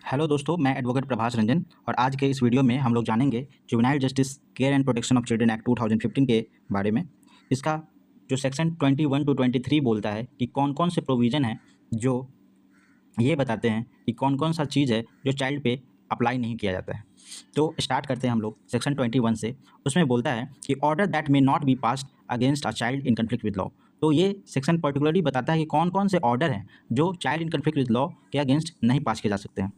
Hello दोस्तों, मैं advocate Prabhas Ranjan और आज के इस वीडियो में हम लोग जानेंगे juvenile justice care and protection of children act 2015 के बारे में। इसका जो सेक्शन 21 टू 23 बोलता है कि कौन कौन से प्रोविज़न हैं जो ये बताते हैं कि कौन कौन सा चीज़ है जो चाइल्ड पे अप्लाई नहीं किया जाता है। तो स्टार्ट करते हैं हम लोग सेक्शन 21 से। उसमें बोलता है कि order that may not be passed against a child in conflict with law. तो ये सेक्शन पर्टिकुलरली बताता है कि कौन कौन से ऑर्डर हैं जो child in conflict with law के अगेंस्ट नहीं पास किए जा सकते हैं।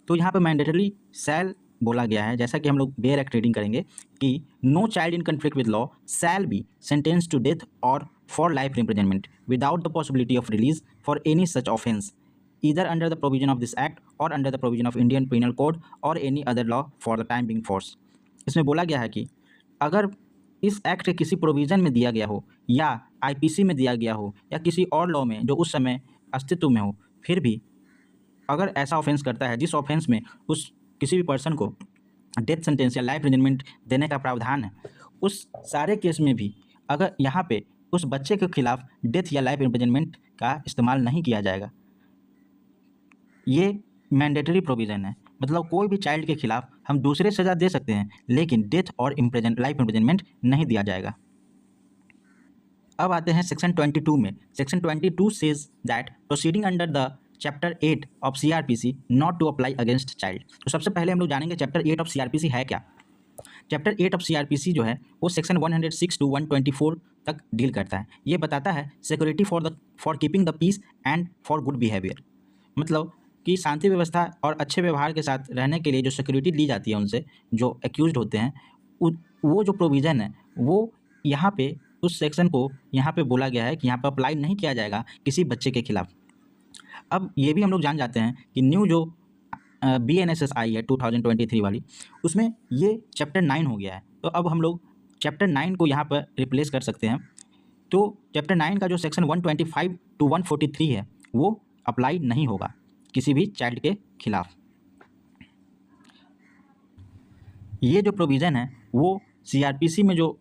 तो यहाँ पे मैंडेटरी शैल बोला गया है, जैसा कि हम लोग बेयर एक्ट रीडिंग करेंगे कि no child in conflict with law shall be sentence to death और for life imprisonment without the possibility of release for any such offence either under the provision of this act or under the provision of Indian Penal Code or any other law for the time being force। इसमें बोला गया है कि अगर इस act के किसी provision में दिया गया हो या आईपीसी में दिया गया हो या किसी और लॉ में जो उस समय अस्तित्व में हो, फिर भी अगर ऐसा ऑफेंस करता है जिस ऑफेंस में उस किसी भी पर्सन को डेथ सेंटेंस या लाइफ इम्प्रिजनमेंट देने का प्रावधान है, उस सारे केस में भी अगर यहाँ पे उस बच्चे के खिलाफ डेथ या लाइफ इम्प्रिजनमेंट का इस्तेमाल नहीं किया जाएगा। ये मैंडेटरी प्रोविज़न है, मतलब कोई भी चाइल्ड के खिलाफ हम दूसरे सज़ा दे सकते हैं लेकिन डेथ और लाइफ इम्प्रिजनमेंट नहीं दिया जाएगा। अब आते हैं सेक्शन 22 में। Section 22 says that proceeding under the chapter 8 of CrPC not to apply against child. तो सबसे पहले हम लोग जानेंगे चैप्टर 8 ऑफ सीआरपीसी है क्या। चैप्टर 8 ऑफ सीआरपीसी जो है वो सेक्शन 106 टू 124 तक डील करता है। ये बताता है security for keeping the peace and for good behaviour, मतलब कि शांति व्यवस्था और अच्छे व्यवहार के साथ रहने के लिए जो सिक्योरिटी ली जाती है उनसे जो एक्यूज्ड होते हैं, वो जो प्रोविज़न है वो यहाँ पे उस सेक्शन को यहाँ पे बोला गया है कि यहाँ पर अप्लाई नहीं किया जाएगा किसी बच्चे के खिलाफ। अब ये भी हम लोग जान जाते हैं कि न्यू जो BNSS आई है 2023 वाली, उसमें ये चैप्टर 9 हो गया है। तो अब हम लोग चैप्टर 9 को यहाँ पर रिप्लेस कर सकते हैं। तो चैप्टर 9 का जो सेक्शन 125 टू 143 है वो अप्लाई नहीं होगा किसी भी चाइल्ड के खिलाफ। ये जो प्रोविज़न है वो सीआरपीसी में जो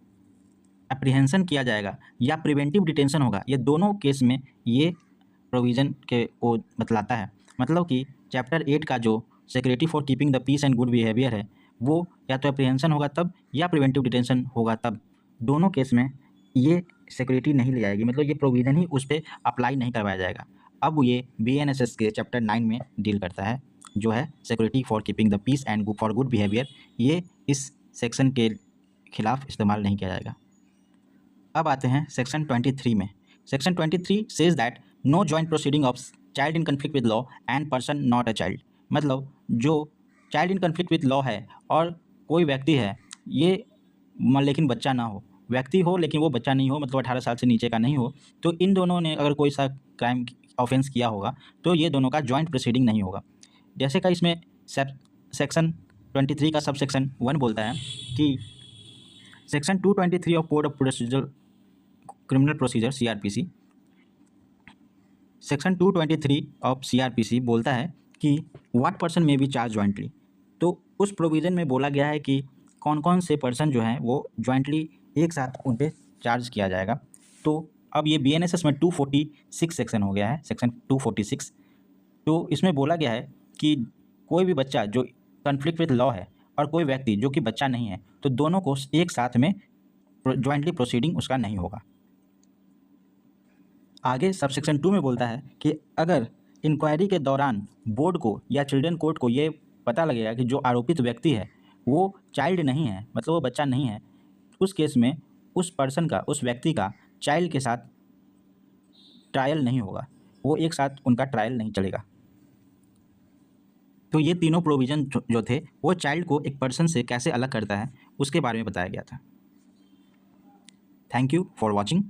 एप्रीहेंशन किया जाएगा या प्रिवेंटिव डिटेंशन होगा, ये दोनों केस में ये प्रोविज़न के को बतलाता है। मतलब कि चैप्टर 8 का जो security for keeping the peace and good behaviour है वो या तो एप्रीहेंशन होगा तब या प्रिवेंटिव डिटेंशन होगा तब, दोनों केस में ये सिक्योरिटी नहीं ली जाएगी, मतलब ये प्रोविज़न ही उस पर अप्लाई नहीं करवाया जाएगा। अब ये BNSS के चैप्टर 9 में डील करता है जो है security for keeping the peace and for good behaviour. ये इस सेक्शन के खिलाफ इस्तेमाल नहीं किया जाएगा। अब आते हैं सेक्शन 23 में। Section 23 says that no joint proceeding of child in conflict with law and person not a child, मतलब जो child in conflict with law है और कोई व्यक्ति है ये लेकिन बच्चा ना हो, व्यक्ति हो लेकिन वो बच्चा नहीं हो, मतलब 18 साल से नीचे का नहीं हो, तो इन दोनों ने अगर कोई सा क्राइम ऑफेंस किया होगा तो ये दोनों का जॉइंट प्रोसीडिंग नहीं होगा। जैसे का इसमें सेक्शन 23 का सब सेक्शन 1 बोलता है कि section 223 of code of criminal procedure CRPC, section 223 of CRPC बोलता है कि व्हाट पर्सन में बी चार्ज जॉइंटली। तो उस प्रोविज़न में बोला गया है कि कौन कौन से पर्सन जो हैं वो जॉइंटली एक साथ उन पर चार्ज किया जाएगा। तो अब ये BNSS में 246 सेक्शन हो गया है, सेक्शन 246। तो इसमें बोला गया है कि कोई भी बच्चा जो कन्फ्लिक्ट विद लॉ है और कोई व्यक्ति जो कि बच्चा नहीं है, तो दोनों को एक साथ में जॉइंटली प्रोसीडिंग उसका नहीं होगा। आगे सब सेक्शन 2 में बोलता है कि अगर इंक्वायरी के दौरान बोर्ड को या चिल्ड्रन कोर्ट को ये पता लगेगा कि जो आरोपित व्यक्ति है वो चाइल्ड नहीं है, मतलब वो बच्चा नहीं है, उस केस में उस पर्सन का, उस व्यक्ति का चाइल्ड के साथ ट्रायल नहीं होगा, वो एक साथ उनका ट्रायल नहीं चलेगा। तो ये तीनों प्रोविज़न जो थे वो चाइल्ड को एक पर्सन से कैसे अलग करता है उसके बारे में बताया गया था। Thank you for watching.